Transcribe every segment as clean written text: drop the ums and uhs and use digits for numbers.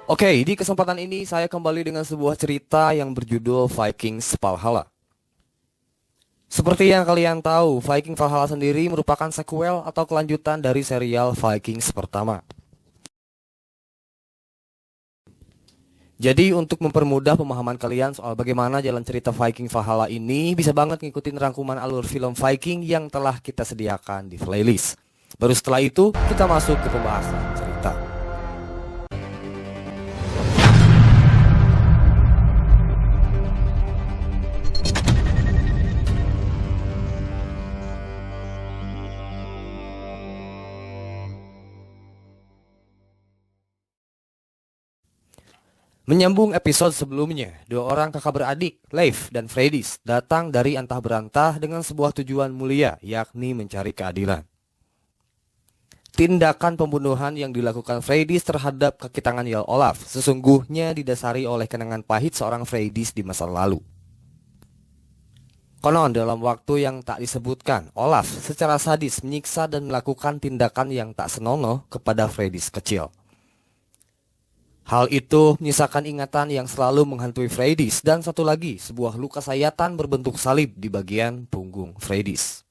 Oke, di kesempatan ini saya kembali dengan sebuah cerita yang berjudul Vikings Valhalla. Seperti yang kalian tahu, Viking Valhalla sendiri merupakan sequel atau kelanjutan dari serial Vikings pertama. Jadi untuk mempermudah pemahaman kalian soal bagaimana jalan cerita Viking Valhalla ini, bisa banget ngikutin rangkuman alur film Viking yang telah kita sediakan di playlist. Baru setelah itu, kita masuk ke pembahasan cerita. Menyambung episode sebelumnya, dua orang kakak beradik, Leif dan Freydis, datang dari antah berantah dengan sebuah tujuan mulia, yakni mencari keadilan. Tindakan pembunuhan yang dilakukan Freydis terhadap kaki tangan Jarl Olaf sesungguhnya didasari oleh kenangan pahit seorang Freydis di masa lalu. Konon dalam waktu yang tak disebutkan, Olaf secara sadis menyiksa dan melakukan tindakan yang tak senonoh kepada Freydis kecil. Hal itu menyisakan ingatan yang selalu menghantui Freydis dan satu lagi sebuah luka sayatan berbentuk salib di bagian punggung Freydis.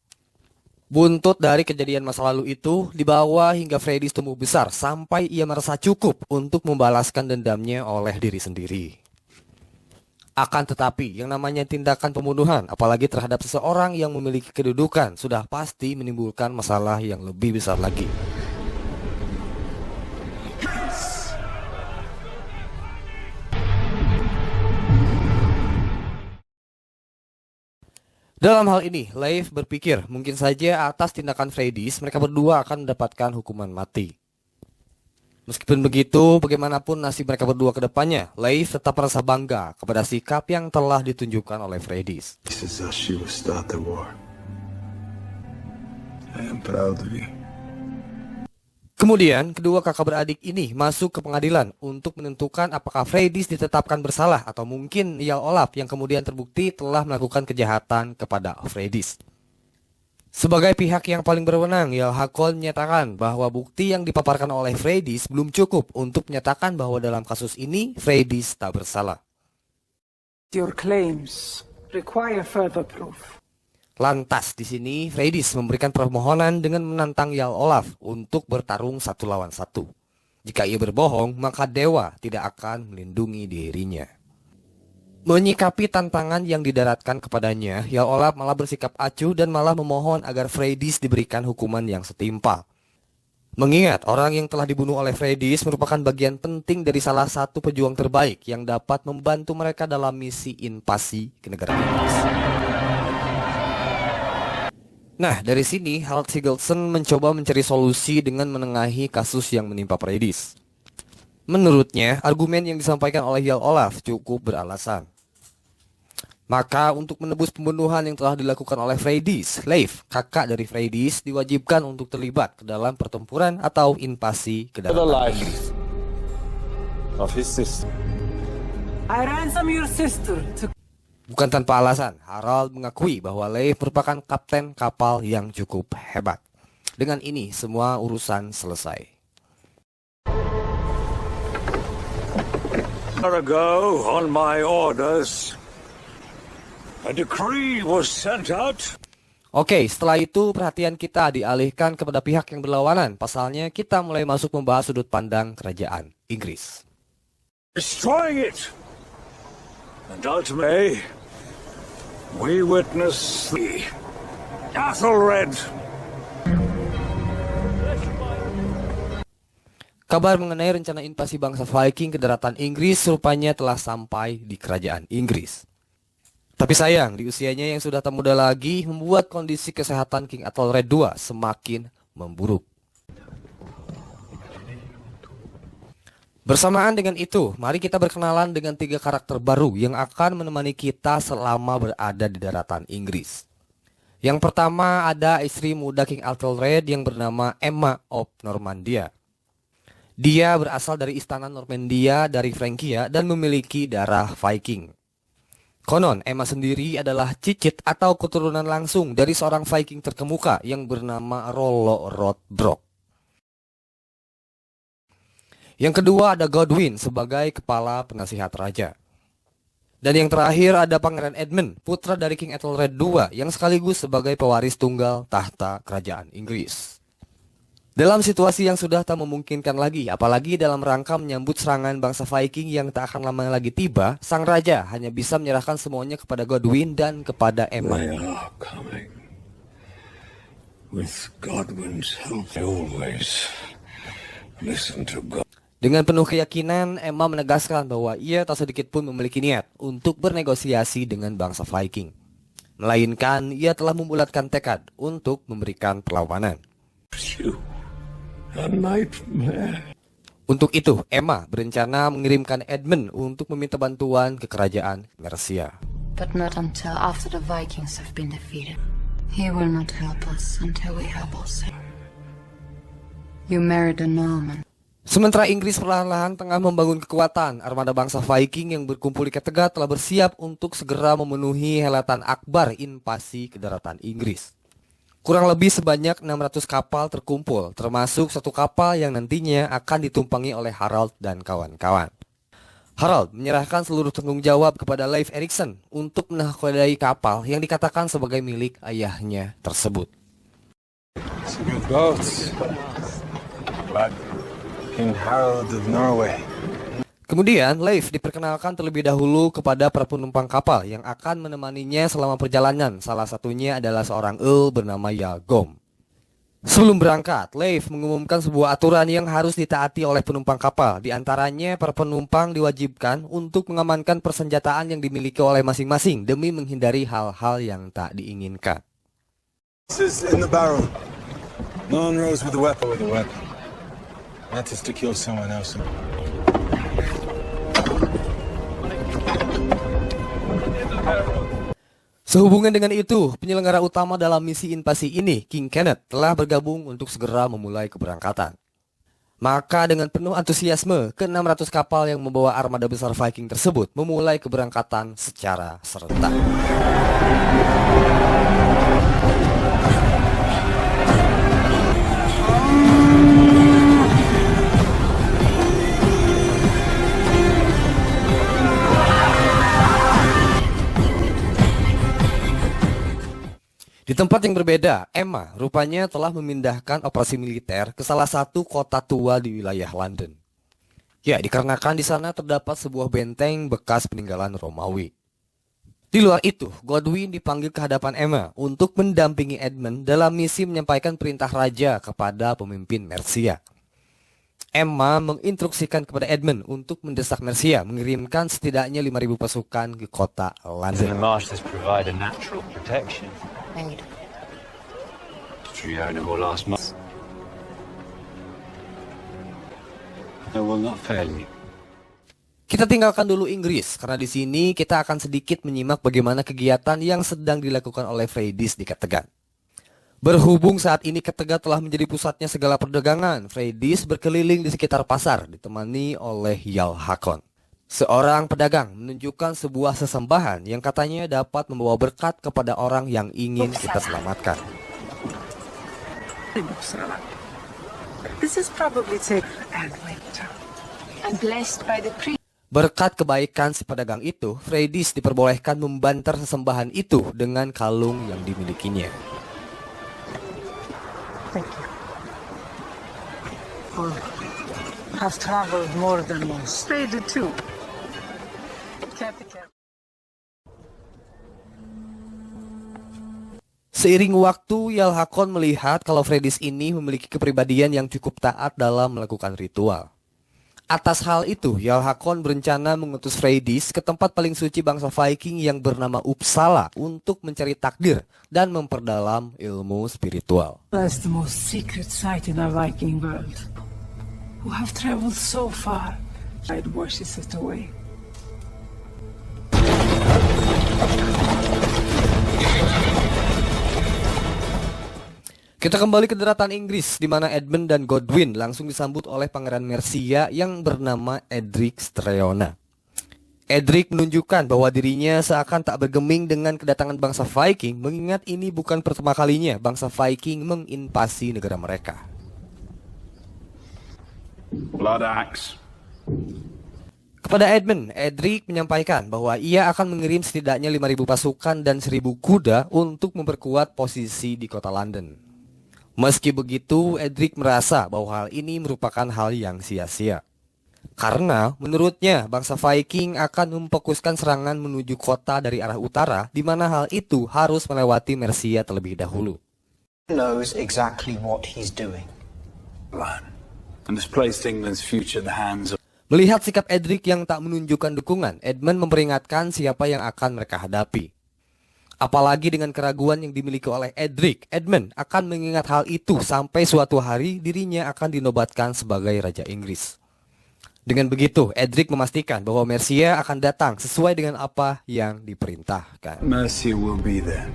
Buntut dari kejadian masa lalu itu dibawa hingga Freydis tumbuh besar sampai ia merasa cukup untuk membalaskan dendamnya oleh diri sendiri. Akan tetapi yang namanya tindakan pembunuhan apalagi terhadap seseorang yang memiliki kedudukan sudah pasti menimbulkan masalah yang lebih besar lagi. Dalam hal ini, Leif berpikir mungkin saja atas tindakan Freydis mereka berdua akan mendapatkan hukuman mati. Meskipun begitu, bagaimanapun nasib mereka berdua ke depannya, Leif tetap merasa bangga kepada sikap yang telah ditunjukkan oleh Freydis. Kemudian, kedua kakak beradik ini masuk ke pengadilan untuk menentukan apakah Freydis ditetapkan bersalah atau mungkin Jarl Olaf yang kemudian terbukti telah melakukan kejahatan kepada Freydis. Sebagai pihak yang paling berwenang, Jarl Hakon menyatakan bahwa bukti yang dipaparkan oleh Freydis belum cukup untuk menyatakan bahwa dalam kasus ini Freydis tak bersalah. Your claims require further proof. Lantas di sini Freydis memberikan permohonan dengan menantang Jarl Olaf untuk bertarung satu lawan satu. Jika ia berbohong, maka dewa tidak akan melindungi dirinya. Menyikapi tantangan yang didaratkan kepadanya, Jarl Olaf malah bersikap acuh dan malah memohon agar Freydis diberikan hukuman yang setimpal. Mengingat orang yang telah dibunuh oleh Freydis merupakan bagian penting dari salah satu pejuang terbaik yang dapat membantu mereka dalam misi invasi ke negara Inggris. Nah, dari sini Harald Sigurdsson mencoba mencari solusi dengan menengahi kasus yang menimpa Freydis. Menurutnya, argumen yang disampaikan oleh Jarl Olaf cukup beralasan. Maka untuk menebus pembunuhan yang telah dilakukan oleh Freydis, Leif, kakak dari Freydis, diwajibkan untuk terlibat ke dalam pertempuran atau invasi ke daratan Inggris. I ransom your sister to... Bukan tanpa alasan, Harald mengakui bahwa Leif merupakan kapten kapal yang cukup hebat. Dengan ini, semua urusan selesai. Ago, on my orders, a decree was sent out. Oke, setelah itu perhatian kita dialihkan kepada pihak yang berlawanan. Pasalnya, kita mulai masuk membahas sudut pandang kerajaan Inggris. Destroying it. And ultimately, we witness the Athelred. Kabar mengenai rencana invasi bangsa Viking ke daratan Inggris rupanya telah sampai di kerajaan Inggris. Tapi sayang, di usianya yang sudah tak muda lagi membuat kondisi kesehatan King Athelred II semakin memburuk. Bersamaan dengan itu, mari kita berkenalan dengan 3 karakter baru yang akan menemani kita selama berada di daratan Inggris. Yang pertama ada istri muda King Athelred yang bernama Emma of Normandia. Dia berasal dari istana Normandia dari Frankia dan memiliki darah Viking. Konon, Emma sendiri adalah cicit atau keturunan langsung dari seorang Viking terkemuka yang bernama Rollo Rodbrok. Yang kedua ada Godwin sebagai kepala penasihat raja. Dan yang terakhir ada Pangeran Edmund, putra dari King Ethelred II yang sekaligus sebagai pewaris tunggal tahta kerajaan Inggris. Dalam situasi yang sudah tak memungkinkan lagi, apalagi dalam rangka menyambut serangan bangsa Viking yang tak akan lama lagi tiba, sang raja hanya bisa menyerahkan semuanya kepada Godwin dan kepada Emma. They are coming. With Godwin's help, I always listen to God. Dengan penuh keyakinan, Emma menegaskan bahwa ia tak sedikit pun memiliki niat untuk bernegosiasi dengan bangsa Viking. Melainkan, ia telah membulatkan tekad untuk memberikan perlawanan. You, a nightmare. Untuk itu, Emma berencana mengirimkan Edmund untuk meminta bantuan ke kerajaan Mercia. But not until after the Vikings have been defeated. He will not help us until we help ourselves. You married a Norman. Sementara Inggris perlahan-lahan tengah membangun kekuatan, armada bangsa Viking yang berkumpul di Kattegat telah bersiap untuk segera memenuhi helatan akbar invasi ke daratan Inggris. Kurang lebih sebanyak 600 kapal terkumpul, termasuk satu kapal yang nantinya akan ditumpangi oleh Harald dan kawan-kawan. Harald menyerahkan seluruh tanggung jawab kepada Leif Erikson untuk menahkodai kapal yang dikatakan sebagai milik ayahnya tersebut. Some good boats. But King Harold of Norway. Kemudian Leif diperkenalkan terlebih dahulu kepada para penumpang kapal yang akan menemaninya selama perjalanan. Salah satunya adalah seorang Earl bernama Yagom. Sebelum berangkat, Leif mengumumkan sebuah aturan yang harus ditaati oleh penumpang kapal. Di antaranya, para penumpang diwajibkan untuk mengamankan persenjataan yang dimiliki oleh masing-masing demi menghindari hal-hal yang tak diinginkan. This is in the barrel. No one rows with a weapon. That is to kill someone else. Sehubungan dengan itu, penyelenggara utama dalam misi invasi ini, King Kenneth, telah bergabung untuk segera memulai keberangkatan. Maka dengan penuh antusiasme, ke-600 kapal yang membawa armada besar Viking tersebut memulai keberangkatan secara serentak. Di tempat yang berbeda, Emma rupanya telah memindahkan operasi militer ke salah satu kota tua di wilayah London. Ya, dikarenakan di sana terdapat sebuah benteng bekas peninggalan Romawi. Di luar itu, Godwin dipanggil ke hadapan Emma untuk mendampingi Edmund dalam misi menyampaikan perintah raja kepada pemimpin Mercia. Emma menginstruksikan kepada Edmund untuk mendesak Mercia mengirimkan setidaknya 5.000 pasukan ke kota London. The marshes provide a natural protection. Aid. True animal last month. I will not fail you. Kita tinggalkan dulu Inggris karena di sini kita akan sedikit menyimak bagaimana kegiatan yang sedang dilakukan oleh Freydis di Kattegat. Berhubung saat ini Kattegat telah menjadi pusatnya segala perdagangan, Freydis berkeliling di sekitar pasar ditemani oleh Jarl Hakon. Seorang pedagang menunjukkan sebuah sesembahan yang katanya dapat membawa berkat kepada orang yang ingin kita selamatkan. This is probably taken and later. I'm blessed by the priest. Berkat kebaikan si pedagang itu, Freydis diperbolehkan membanter sesembahan itu dengan kalung yang dimilikinya. Thank you. Oh, have traveled more than most. They did too. Seiring waktu, Jarl Hakon melihat kalau Freydis ini memiliki kepribadian yang cukup taat dalam melakukan ritual. Atas hal itu, Jarl Hakon berencana mengutus Freydis ke tempat paling suci bangsa Viking yang bernama Uppsala untuk mencari takdir dan memperdalam ilmu spiritual. That's the most secret site in the Viking world. Who have traveled so far, I'd washes it away. Kita kembali ke daratan Inggris, di mana Edmund dan Godwin langsung disambut oleh pangeran Mercia yang bernama Edric Streona. Edric menunjukkan bahwa dirinya seakan tak bergeming dengan kedatangan bangsa Viking, mengingat ini bukan pertama kalinya bangsa Viking menginvasi negara mereka. blood axe. Kepada Edmund, Edric menyampaikan bahwa ia akan mengirim setidaknya 5.000 pasukan dan 1.000 kuda untuk memperkuat posisi di kota London. Meski begitu, Edric merasa bahwa hal ini merupakan hal yang sia-sia. Karena menurutnya bangsa Viking akan memfokuskan serangan menuju kota dari arah utara, di mana hal itu harus melewati Mercia terlebih dahulu. Knows exactly what he's doing. Plan. And has placed England's future in the hands of... Melihat sikap Edric yang tak menunjukkan dukungan, Edmund memperingatkan siapa yang akan mereka hadapi. Apalagi dengan keraguan yang dimiliki oleh Edric, Edmund akan mengingat hal itu sampai suatu hari dirinya akan dinobatkan sebagai Raja Inggris. Dengan begitu, Edric memastikan bahwa Mercia akan datang sesuai dengan apa yang diperintahkan. Mercia will be there.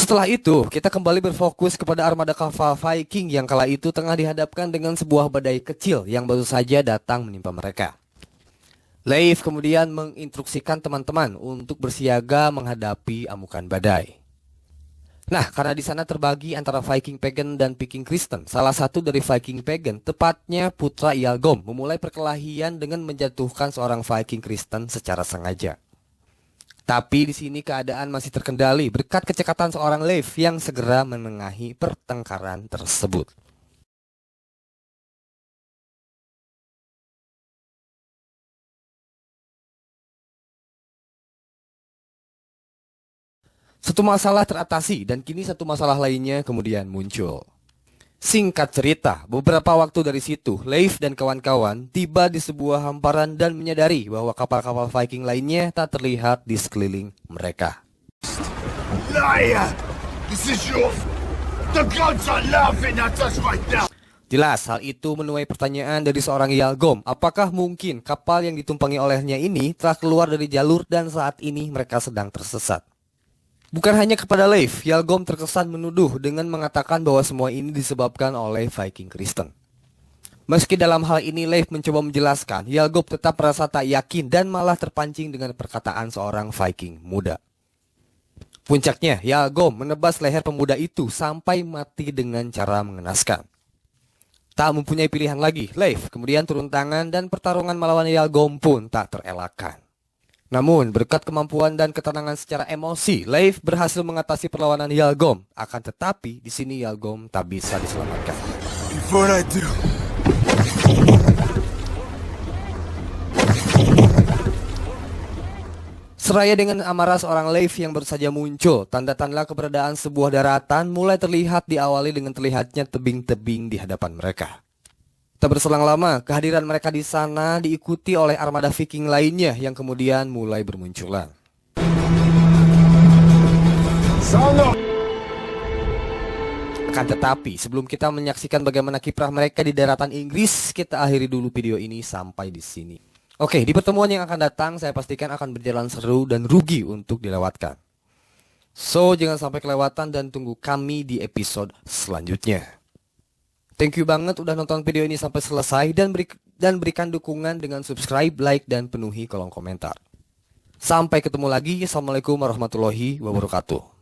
Setelah itu, kita kembali berfokus kepada armada kapal Viking yang kala itu tengah dihadapkan dengan sebuah badai kecil yang baru saja datang menimpa mereka. Leif kemudian menginstruksikan teman-teman untuk bersiaga menghadapi amukan badai. Nah, karena di sana terbagi antara Viking Pagan dan Viking Kristen, salah satu dari Viking Pagan, tepatnya putra Ialgom, memulai perkelahian dengan menjatuhkan seorang Viking Kristen secara sengaja. Tapi di sini keadaan masih terkendali berkat kecekatan seorang Leif yang segera menengahi pertengkaran tersebut. Satu masalah teratasi dan kini satu masalah lainnya kemudian muncul. Singkat cerita, beberapa waktu dari situ, Leif dan kawan-kawan tiba di sebuah hamparan dan menyadari bahwa kapal-kapal Viking lainnya tak terlihat di sekeliling mereka. Liar! This is your... The gods are laughing at us right now! Jelas, hal itu menuai pertanyaan dari seorang Ialgom. Apakah mungkin kapal yang ditumpangi olehnya ini telah keluar dari jalur dan saat ini mereka sedang tersesat? Bukan hanya kepada Leif, Ialgom terkesan menuduh dengan mengatakan bahwa semua ini disebabkan oleh Viking Kristen. Meski dalam hal ini Leif mencoba menjelaskan, Ialgom tetap merasa tak yakin dan malah terpancing dengan perkataan seorang Viking muda. Puncaknya, Ialgom menebas leher pemuda itu sampai mati dengan cara mengenaskan. Tak mempunyai pilihan lagi, Leif kemudian turun tangan dan pertarungan melawan Ialgom pun tak terelakkan. Namun, berkat kemampuan dan ketenangan secara emosi, Leif berhasil mengatasi perlawanan Ialgom. Akan tetapi, di sini Ialgom tak bisa diselamatkan. Before I do, Seraya dengan amarah seorang Leif yang baru saja muncul, tanda-tanda keberadaan sebuah daratan mulai terlihat diawali dengan terlihatnya tebing-tebing di hadapan mereka. Tak berselang lama, kehadiran mereka di sana diikuti oleh armada Viking lainnya yang kemudian mulai bermunculan. Akan tetapi, sebelum kita menyaksikan bagaimana kiprah mereka di daratan Inggris, kita akhiri dulu video ini sampai di sini. Oke, di pertemuan yang akan datang, saya pastikan akan berjalan seru dan rugi untuk dilewatkan. So, jangan sampai kelewatan dan tunggu kami di episode selanjutnya. Thank you banget udah nonton video ini sampai selesai dan berikan dukungan dengan subscribe, like, dan penuhi kolom komentar. Sampai ketemu lagi. Assalamualaikum warahmatullahi wabarakatuh.